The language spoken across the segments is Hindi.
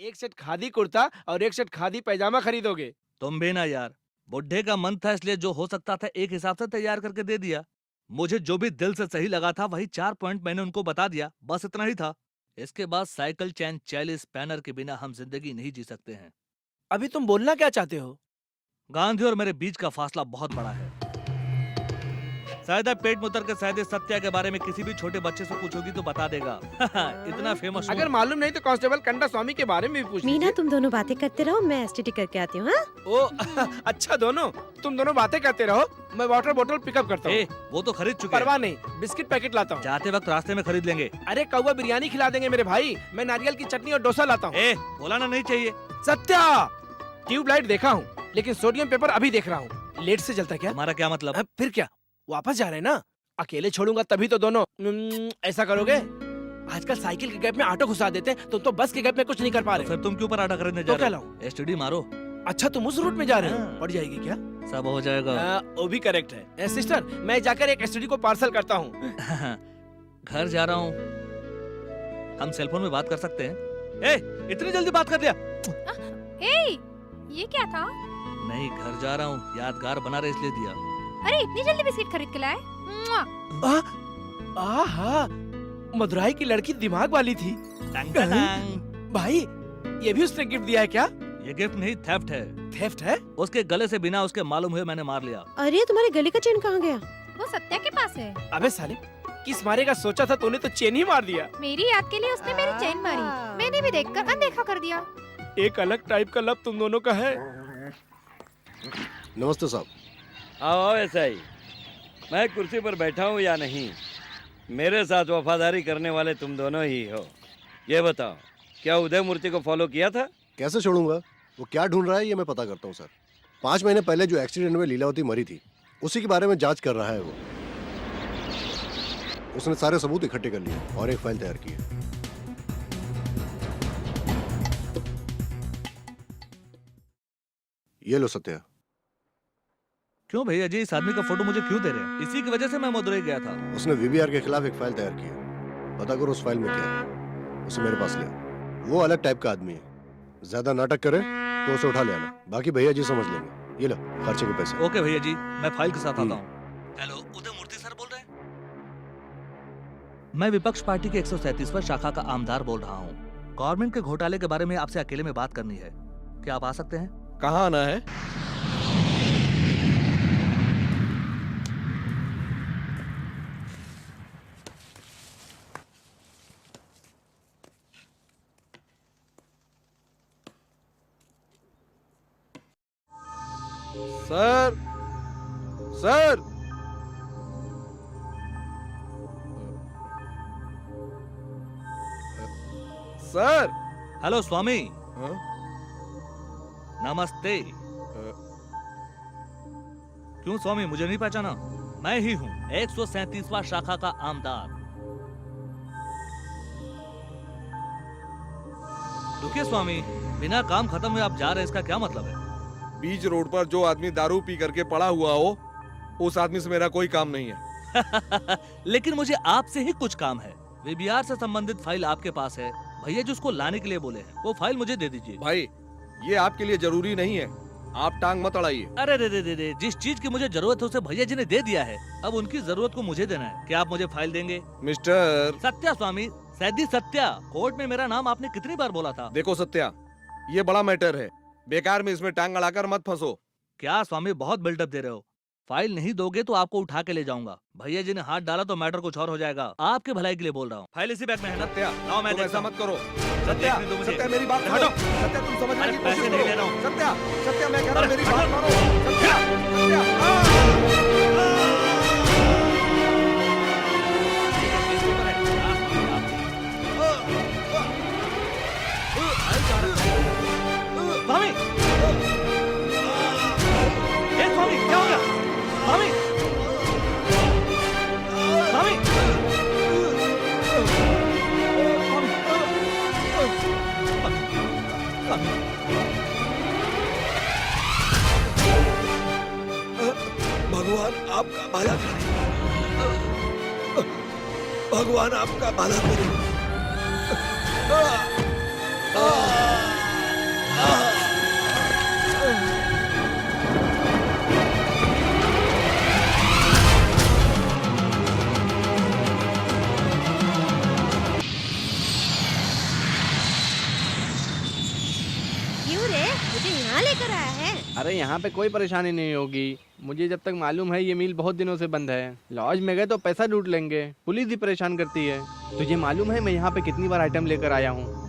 एक सेट खादी कुर्ता और एक सेट खादी पैजामा खरीदोगे? तुम भी ना यार, बुढ़े का मन था इसलिए जो हो सकता था एक हिसाब से तैयार करके दे दिया। मुझे जो भी दिल से सही लगा था वही 4 पॉइंट मैंने उनको बता दिया, बस इतना ही था। इसके बाद साइकिल चैन 40 स्पैनर के बिना हम जिंदगी नहीं जी सकते हैं। अभी तुम बोलना क्या चाहते हो? गांधी और मेरे बीच का फासला बहुत बड़ा है। शायद आप पेट में उतर के शायद इस सत्या के बारे में किसी भी छोटे बच्चे से पूछोगी तो बता देगा। इतना फेमस हूँ। अगर मालूम नहीं तो कांस्टेबल कंडा स्वामी के बारे में भी पूछ मीना लीजिए। तुम दोनों बातें करते रहो, मैं एसटीडी करके आती हूँ। हाँ? ओ अच्छा दोनों, तुम दोनों बातें करते रहो, मैं वाटर बोतल पिकअप करता हूँ। वो तो खरीद चुके हैं। परवाह नहीं, बिस्किट पैकेट लाता हूँ। जाते वक्त रास्ते में खरीद लेंगे। अरे कौवा बिरयानी खिला देंगे मेरे भाई, मैं नारियल की चटनी और डोसा लाता हूँ। बोलाना नहीं चाहिए। सत्या, ट्यूबलाइट देखा हूँ लेकिन सोडियम पेपर अभी देख रहा हूँ। लेट से जलता क्या? हमारा क्या मतलब? अब फिर क्या, वापस जा रहे हैं ना? अकेले छोड़ूंगा तभी तो दोनों ऐसा करोगे। आजकल साइकिल के गैप में ऑटो घुसा देते हैं, तुम तो बस के गैप में कुछ नहीं कर पा रहे। फिर तुम क्यों पर आटा खरीदने जा तो क्या रहे हो? लाऊं? एसटीडी मारो। अच्छा तुम उस रूट में जा रहे हो? हाँ। पड़ जाएगी क्या? सब हो जाएगा। वो भी करेक्ट है। सिस्टर, मैं जाकर एक एसटीडी को पार्सल करता हूँ। घर जा रहा हूँ। हम सेलफोन में बात कर सकते हैं? इतनी जल्दी बात कर दिया? ये क्या था? नहीं, घर जा रहा हूँ, यादगार बना रहे इसलिए दिया। अरे इतनी जल्दी बिस्किट खरीद के लाए? आहा, मदुराई की लड़की दिमाग वाली थी। टंग टंग। भाई, ये भी उसने गिफ्ट दिया है क्या? ये गिफ्ट नहीं, थेफ्ट है। थेफ्ट है? उसके गले से बिना उसके मालूम हुए मैंने मार लिया। अरे तुम्हारे गले का चेन कहाँ गया? वो सत्या के पास है। अबे साले, किस मारे का सोचा था तूने तो चेन ही मार दिया। मेरी याद के लिए उसने मेरी चेन मारी, मैंने भी देखकर अनदेखा कर दिया। एक अलग टाइप का लब तुम दोनों का है। नमस्ते साहब। आओ ऐसा ही। मैं कुर्सी पर बैठा हूँ या नहीं, मेरे साथ वफादारी करने वाले तुम दोनों ही हो। ये बताओ, क्या उदय मूर्ति को फॉलो किया था? कैसे छोड़ूंगा, वो क्या ढूंढ रहा है ये मैं पता करता हूँ सर। 5 महीने पहले जो एक्सीडेंट में लीलावती मरी थी उसी के बारे में जांच कर रहा है वो। उसने सारे सबूत इकट्ठे कर लिए और एक फाइल तैयार की है। ये लो सत्या। क्यों भैया जी, इस आदमी का फोटो मुझे क्यों दे रहे हैं? इसी की वजह से मैं मदुरई गया था। उसने वीवीआर के खिलाफ एक फाइल तैयार की है, पता करो उस फाइल में क्या है। उसे मेरे पास ले आओ। वो अलग टाइप का आदमी है, ज्यादा नाटक करे तो उसे उठा ले आना, बाकी भैया जी समझ लेंगे। ये लो खर्चे के पैसे। ओके भैया जी, मैं फाइल के साथ आता हूँ। हेलो, उदय मूर्ति सर बोल रहे हैं? मैं विपक्ष पार्टी के 137वां शाखा का आमदार बोल रहा हूँ। गवर्नमेंट के घोटाले के बारे में आपसे अकेले में बात करनी है, क्या आप आ सकते हैं? कहाँ आना है? Sir, sir, sir. हेलो स्वामी। हाँ? नमस्ते। क्यों स्वामी, मुझे नहीं पहचाना? मैं ही हूँ 137वां शाखा का आमदार। रुकिए स्वामी, बिना काम खत्म हुए आप जा रहे हैं, इसका क्या मतलब है? बीच रोड पर जो आदमी दारू पी करके पड़ा हुआ हो, उस आदमी से मेरा कोई काम नहीं है। लेकिन मुझे आपसे ही कुछ काम है। वीबीआर से संबंधित फाइल आपके पास है, भैया जी उसको लाने के लिए बोले हैं, वो फाइल मुझे दे दीजिए। भाई, ये आपके लिए जरूरी नहीं है, आप टांग मत अड़ाइए। अरे रे रे रे रे, जिस चीज की मुझे जरूरत है उसे भैया जी ने दे दिया है, अब उनकी जरूरत को मुझे देना है। क्या आप मुझे फाइल देंगे? मिस्टर सत्या स्वामी, सैदी सत्या। कोर्ट में मेरा नाम आपने कितनी बार बोला था? देखो सत्या, ये बड़ा मैटर है, बेकार में इसमें टांग अड़ाकर मत फंसो। क्या स्वामी बहुत बिल्डअप दे रहे हो? फाइल नहीं दोगे तो आपको उठा के ले जाऊंगा। भैया जी ने हाथ डाला तो मैटर कुछ और हो जाएगा। आपके भलाई के लिए बोल रहा हूँ। फाइल इसी बैग में है ना? सत्या, लाओ मैं तुम देखता ऐसा हूँ। मत करो। देखने सत्या, दो मुझे। सत्या मेरी बात हटो। सुनो। सत्या तुम समझने अरे की पैसे कोशिश नहीं ले रहा करो। हूँ। सत्या, सत्या मैं कह रहा हूँ मेरी हटो। बात मानो। सत्या, सत्या। स्वामी, ए स्वामी, क्या हो गया? स्वामी, स्वामी, भगवान आपका भला करे। भगवान आपका भला करे। क्यों रे, मुझे यहाँ लेकर आया है? अरे यहाँ पे कोई परेशानी नहीं होगी। मुझे जब तक मालूम है ये मिल बहुत दिनों से बंद है। लॉज में गए तो पैसा लूट लेंगे, पुलिस भी परेशान करती है। तुझे मालूम है मैं यहाँ पे कितनी बार आइटम लेकर आया हूँ।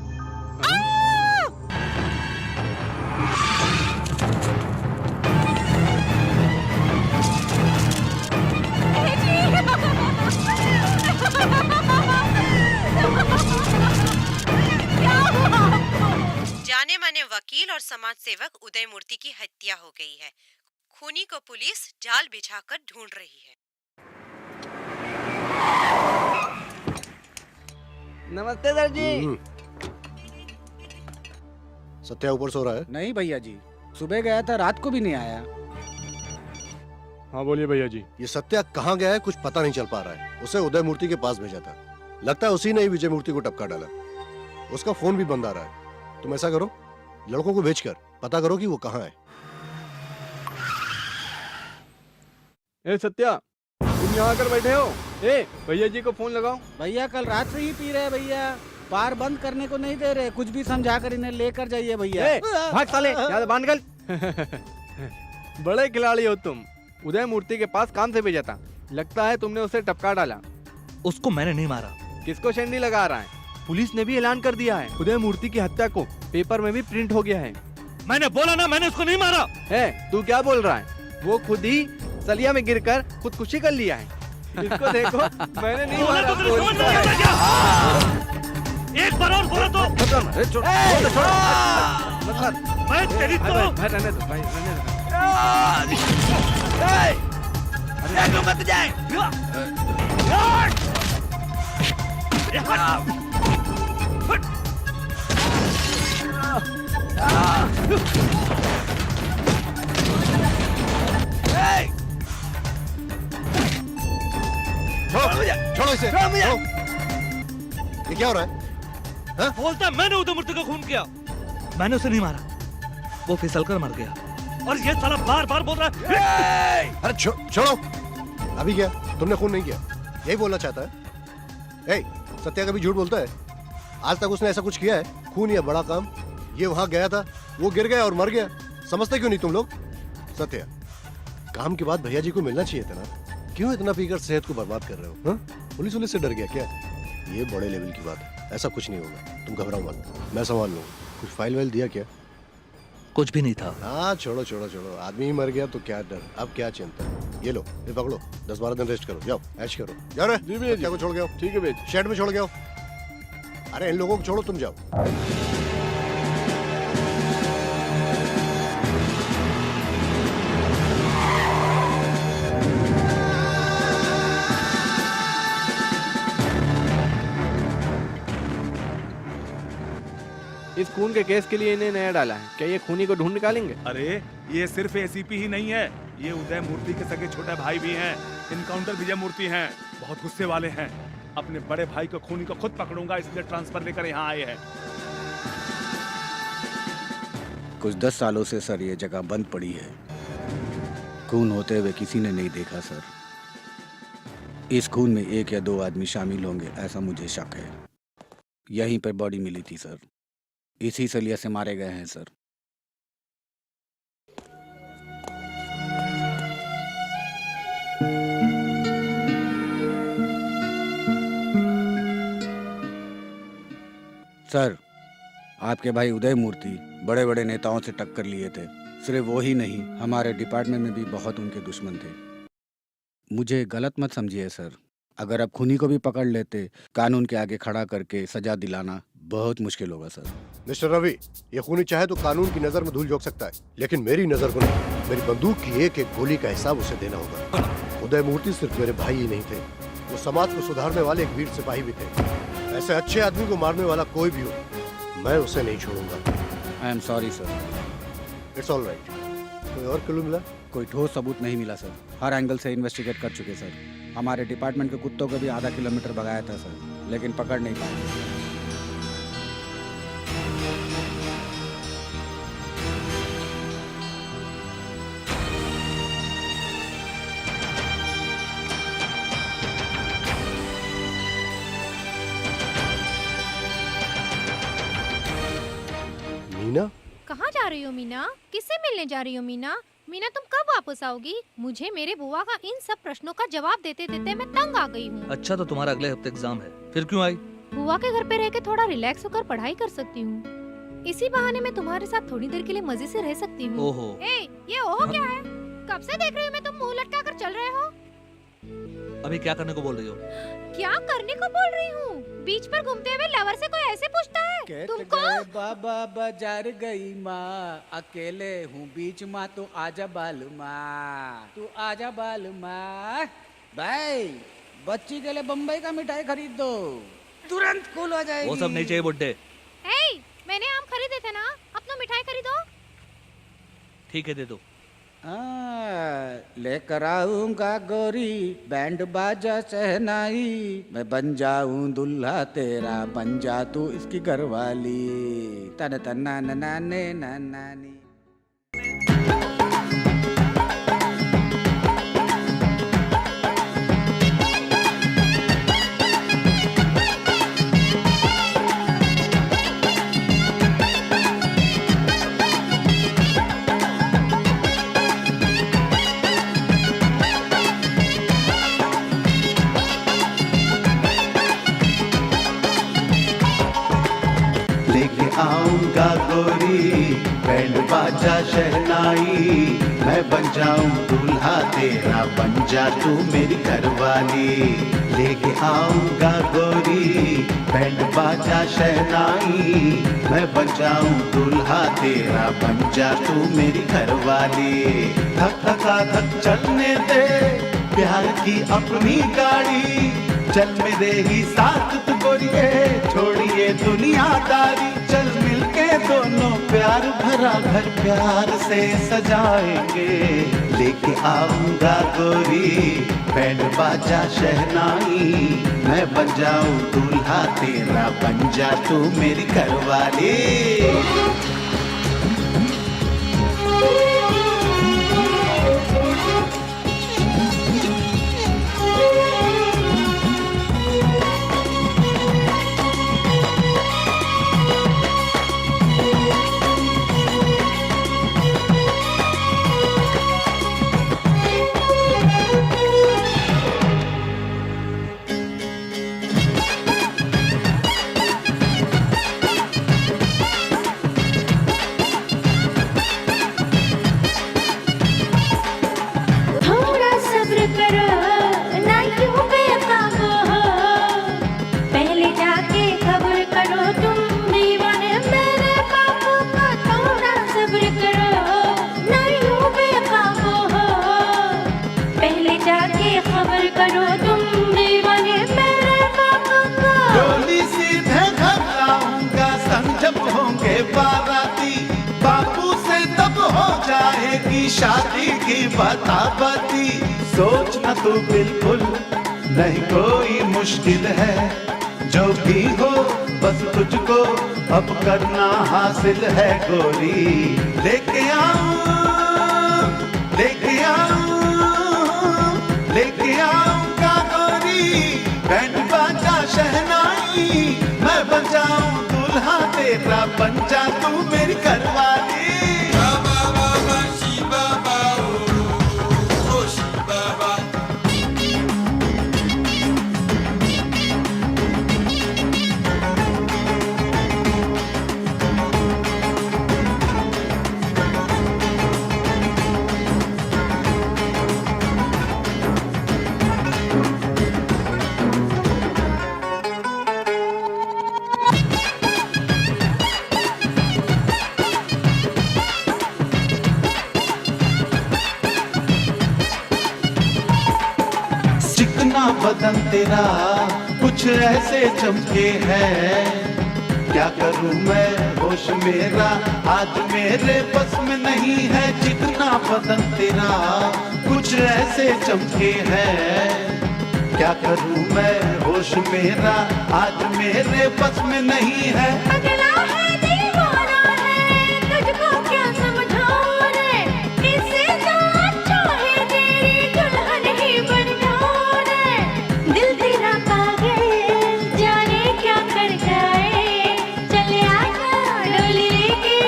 जाने माने वकील और समाज सेवक उदय मूर्ति की हत्या हो गई है। खूनी को पुलिस जाल बिछाकर ढूंढ रही है। नमस्ते सर जी। सत्या ऊपर सो रहा है? नहीं भैया जी, सुबह गया था, रात को भी नहीं आया। हाँ बोलिए भैया जी। ये सत्या कहाँ गया है कुछ पता नहीं चल पा रहा है। उसे उदय मूर्ति के पास भेजा था, लगता है उसी ने ही विजय मूर्ति को टपका डाला। उसका फोन भी बंद आ रहा है। तुम ऐसा करो, लड़कों को भेजकर पता करो कि वो कहाँ है। ए सत्या, तुम यहाँ आकर बैठे हो? ए भैया जी को फोन लगाओ। भैया कल रात से ही पी रहे हैं भैया, बार बंद करने को नहीं दे रहे। कुछ भी समझा कर इन्हें लेकर जाइए भैया। ए, भाग साले, ज्यादा बांध गल। बड़े खिलाड़ी हो तुम। उदय मूर्ति के पास काम से भेजा था, लगता है तुमने उसे टपका डाला। उसको मैंने नहीं मारा। किसको शंडी लगा रहा है? पुलिस ने भी ऐलान कर दिया है, उदय मूर्ति की हत्या को पेपर में भी प्रिंट हो गया है। मैंने बोला ना, मैंने उसको नहीं मारा। है, तू क्या बोल रहा है? वो खुद ही सलिया में गिरकर खुदकुशी कर लिया है। इसको देखो, मैंने नहीं बोला मारा। तो तेरे समझ में नहीं आता क्या? एक बार और बोला तो मैं तेरी तो रहने दो भाई, रहने दो। मत जाए। छोड़ो इसे। छोड़ो। ये क्या हो रहा है? बोलता मैंने उदय मूर्ति को खून किया। मैंने उसे नहीं मारा, वो फिसल कर मर गया। और ये साला बार बार बोल रहा है। अरे छोड़ो। अभी क्या तुमने खून नहीं किया, यही बोलना चाहता है? ए, सत्या कभी झूठ बोलता है? आज तक उसने ऐसा कुछ किया है? खून या बड़ा काम? ये वहां गया था, वो गिर गया और मर गया। समझते क्यों नहीं तुम लोग? सत्या, काम के बाद भैया जी को मिलना चाहिए था ना। क्यों इतना पीकर सेहत को बर्बाद कर रहे हो? हाँ? पुलिस से डर गया क्या? ये बड़े लेवल की बात है, ऐसा कुछ नहीं होगा। तुम घबराओ मत, मैं संभाल लूंगा। कुछ फाइल वाइल दिया क्या? कुछ भी नहीं था। हाँ छोड़ो छोड़ो छोड़ो, आदमी ही मर गया तो क्या डर, अब क्या चिंता। ये लो, ये पकड़ो, 10-12 दिन रेस्ट करो, जाओ ऐश करो। जाओ रे, जी भैया जी। क्या को छोड़ गए हो? ठीक है भैया। शेड में छोड़ गए हो? अरे इन लोगों को छोड़ो, तुम जाओ। इस खून के केस के लिए इन्हें नया डाला है। क्या ये खूनी को ढूंढ निकालेंगे? अरे ये सिर्फ एसीपी ही नहीं है, ये उदय मूर्ति के सगे छोटे भाई भी हैं। इनकाउंटर विजय मूर्ति हैं, बहुत गुस्से वाले हैं। अपने बड़े भाई को खूनी को खुद पकड़ूंगा, इसलिए ट्रांसफर लेकर यहाँ आए हैं। कुछ 10 सालों से सर ये जगह बंद पड़ी है। खून होते हुए किसी ने नहीं देखा सर। इस खून में 1 या 2 आदमी शामिल होंगे, ऐसा मुझे शक है। यहीं पर बॉडी मिली थी सर, इसी सलिया से मारे गए हैं सर। सर, आपके भाई उदय मूर्ति बड़े बड़े नेताओं से टक्कर लिए थे। सिर्फ वो ही नहीं, हमारे डिपार्टमेंट में भी बहुत उनके दुश्मन थे। मुझे गलत मत समझिए सर, अगर आप खूनी को भी पकड़ लेते, कानून के आगे खड़ा करके सजा दिलाना बहुत मुश्किल होगा सर। मिस्टर रवि, ये खूनी चाहे तो कानून की नजर में धूल झोंक सकता है, लेकिन मेरी नजर को नहीं। मेरी बंदूक की एक एक गोली का हिसाब उसे देना होगा। उदय मूर्ति सिर्फ मेरे भाई ही नहीं थे, वो समाज को सुधारने वाले एक वीर सिपाही भी थे। ऐसे अच्छे आदमी को मारने वाला कोई भी हो, मैं उसे नहीं छोड़ूंगा। I am sorry sir. It's all right. कोई और क्लू मिला? कोई ठोस सबूत नहीं मिला सर। हर एंगल से इन्वेस्टिगेट कर चुके सर। हमारे डिपार्टमेंट के कुत्तों को भी आधा किलोमीटर भगाया था सर, लेकिन पकड़ नहीं पाए। मीना? कहाँ जा रही हो मीना? किससे मिलने जा रही हो मीना? मीना तुम कब वापस आओगी? मुझे मेरे बुआ का इन सब प्रश्नों का जवाब देते देते मैं तंग आ गई हूँ। अच्छा तो तुम्हारा अगले हफ्ते एग्जाम है, फिर क्यों आई? बुआ के घर पे रह के थोड़ा रिलैक्स होकर पढ़ाई कर सकती हूँ। इसी बहाने मैं तुम्हारे साथ थोड़ी देर के लिए मजे से रह सकती हूँ। ओहो। ए, ये ओहो क्या है? कब से देख रही हूँ मैं, तुम मुंह लटका कर चल रहे हो। अभी क्या करने को बोल रही हो? क्या करने को बोल रही हूँ? बीच पर घूमते हुए लवर से कोई ऐसे पूछता है तुमको? बाबा बाजार गई माँ, अकेले हूँ बीच माँ, तू आजा बालू माँ, तू आजा बालू माँ। भाई बच्ची के लिए बम्बई का मिठाई खरीद दो, तुरंत कूल हो जाएगी। वो सब नहीं चाहिए बुड्ढे। ए, मैंने आम खरीदे थे ना, अपना मिठाई खरीदो। ठीक है दे दो। लेकर आऊंगा गोरी बैंड बाजा शहनाई, मैं बन जाऊं दुल्हा तेरा, बन जा तू इसकी घरवाली। तन तन्ना ननाने ननानी। लेके आऊंगा गोरी बैंड बाजा शहनाई, मैं बन जाऊं दूल्हा तेरा, बन जा तू मेरी घरवाली। लेके आऊंगा गोरी बैंड बाजा शहनाई, मैं बन जाऊं दूल्हा तेरा, बन जा तू मेरी घरवाली। धक धका धक चलने दे प्यार की अपनी गाड़ी, चल मेरे ही साथ तू गोरिए, छोड़िए दुनियादारी, चल मिलके दोनों प्यार भरा घर प्यार से सजाएंगे। लेके आऊंगा गोरी बैंड बाजा शहनाई, मैं बन जाऊं दूल्हा तेरा, बन जा तू मेरी घरवाली। शादी की बता बती, सोच न तू बिल्कुल नहीं कोई मुश्किल है, जो भी हो बस तुझको अब करना हासिल है गोरी। लेके आऊं लेके आऊं लेके आऊंगा गोरी बैंड बाजा शहनाई, मैं बन जाऊं दूल्हा तेरा, बन जा तू मेरी घरवाली। बदन तेरा कुछ ऐसे चमके है, क्या करूं मैं होश मेरा आज मेरे बस में नहीं है। जितना बदन तेरा कुछ ऐसे चमके है, क्या करूं मैं होश मेरा आज मेरे बस में नहीं है। अगला है दीवाना है, तुझको क्या समझाऊं रे, इससे तो अच्छा है तेरी दुल्हन ही बन जाऊं रे। दिल तेरा पागल जाने क्या कर जाए, चले आजा डोली लेके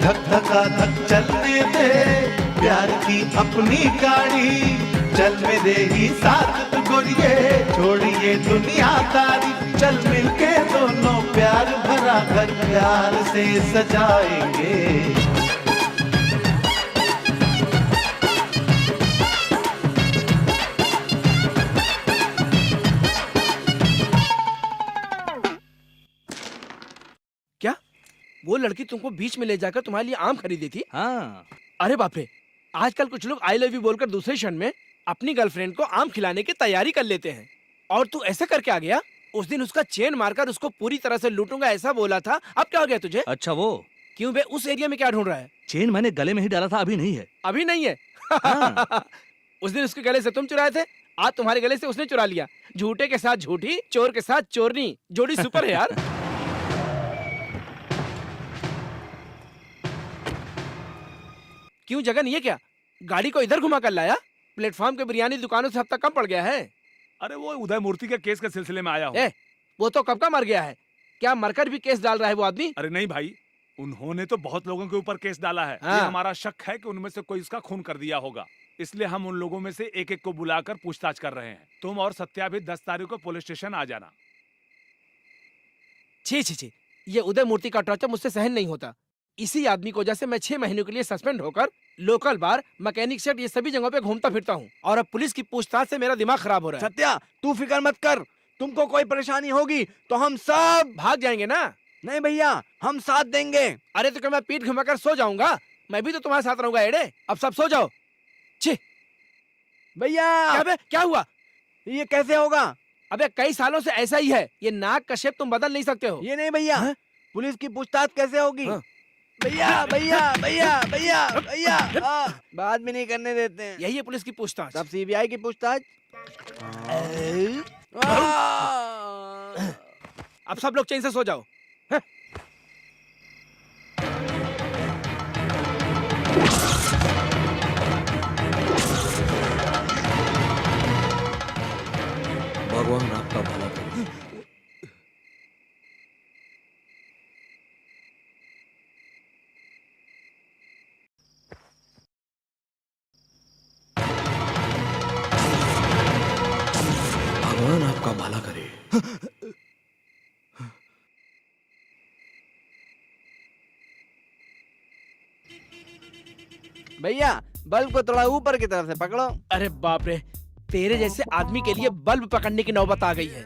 धक धका धक चलने दे प्यार की अपनी गाड़ी, चल मेरे ही साथ तू गोरिये, छोड़िए दुनिया तारी, चल मिलके दोनों प्यार भरा घर प्यार से सजाएंगे। क्या वो लड़की तुमको बीच में ले जाकर तुम्हारे लिए आम खरीदी थी? हाँ। अरे बाप रे, आजकल कुछ लोग आई लव यू बोलकर दूसरे क्षण में अपनी गर्लफ्रेंड को आम खिलाने की तैयारी कर लेते हैं। और तू ऐसे करके आ गया? उस दिन उसका चेन मारकर उसको पूरी तरह से लूटूंगा ऐसा बोला था, अब क्या हो गया तुझे? अच्छा वो क्यों बे, उस एरिया में क्या ढूंढ रहा है? चेन मैंने गले में ही डाला था, अभी नहीं है। अभी नहीं है? हाँ। उस दिन उसके गले से तुम चुराए थे, आज तुम्हारे गले से उसने चुरा लिया। झूठे के साथ झूठी, चोर के साथ चोरनी, जोड़ी सुपर है यार। क्यों जगन, ये क्या गाड़ी को इधर घुमा कर लाया? प्लेटफॉर्म के बिरयानी दुकानों से हफ्ता कम पड़ गया है। अरे वो उदय मूर्ति के केस के सिलसिले में आया हूँ। ए, वो तो कब का मर गया है, क्या मरकर भी केस डाल रहा है वो आदमी? अरे नहीं भाई, उन्होंने तो बहुत लोगों के ऊपर केस डाला है। हाँ। ये हमारा शक है कि उनमें से कोई इसका खून कर दिया होगा, इसलिए हम उन लोगों में से एक एक को बुलाकर पूछताछ कर रहे हैं। तुम और सत्या भी 10 तारीख को पुलिस स्टेशन आ जाना। छी छी छी, ये उदय मूर्ति का टॉर्चर मुझसे सहन नहीं होता। इसी आदमी को जैसे मैं 6 महीनों के लिए सस्पेंड होकर लोकल बार, मैकेनिक सेट, ये सभी जगहों पे घूमता फिरता हूँ, और अब पुलिस की पूछताछ से मेरा दिमाग खराब हो रहा है। सत्या तू फिक्र मत कर, तुमको कोई परेशानी होगी तो हम सब भाग जाएंगे ना? नहीं भैया, हम साथ देंगे। अरे तो क्या मैं पीठ घुमाकर सो जाऊंगा? मैं भी तो तुम्हारे साथ रहूंगा एड़े। अब सब सो जाओ। छी भैया क्या बे, क्या हुआ? ये कैसे होगा? अबे कई सालों से ऐसा ही है, ये नाक का शेप तुम बदल नहीं सकते हो। ये नहीं भैया, पुलिस की पूछताछ कैसे होगी? हाँ। भैया भैया भैया भैया भैया बात भी नहीं करने देते हैं। यही है पुलिस की पूछताछ। तब सीबीआई की पूछताछ। अब सब लोग चैन से सो जाओ। भगवान आपका भला करे। भगवान आपका भला करे। भैया बल्ब को थोड़ा ऊपर की तरफ से पकड़ो। अरे बाप रे, तेरे जैसे आदमी के लिए बल्ब पकड़ने की नौबत आ गई है।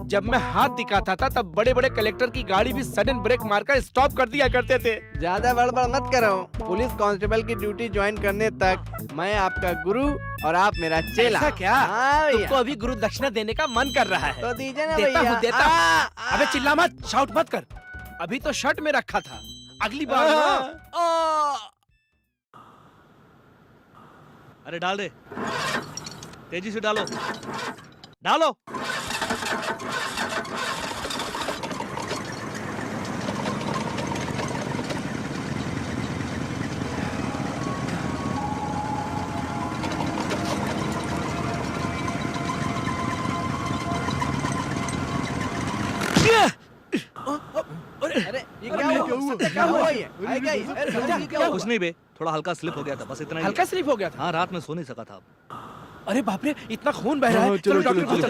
जब मैं हाथ दिखाता था तब बड़े बड़े कलेक्टर की गाड़ी भी सडन ब्रेक मारकर स्टॉप कर दिया करते थे। ज्यादा बड़बड़ मत करो, पुलिस कांस्टेबल की ड्यूटी ज्वाइन करने तक मैं आपका गुरु और आप मेरा चेला। ऐसा क्या? हाँ भैया। तुमको अभी गुरु दक्षिणा देने का मन कर रहा है? तो दीजिए ना देता भैया। हूँ, देता हूँ। अबे चिल्ला मत, शाउट मत कर। अभी तो शर्ट में रखा था, अगली बार ना। अरे डाल दे, तेजी से डालो, डालो। अरे ये क्या हुआ? क्या हुआ ये? अरे क्या ये? अरे क्या हुआ? कुछ नहीं बे, थोड़ा हल्का स्लिप हो गया था, बस इतना ही। हल्का स्लिप हो गया था? हाँ, रात में सो नहीं सका था। अरे बाप रे, इतना खून बह रहा है। चलो डॉक्टर को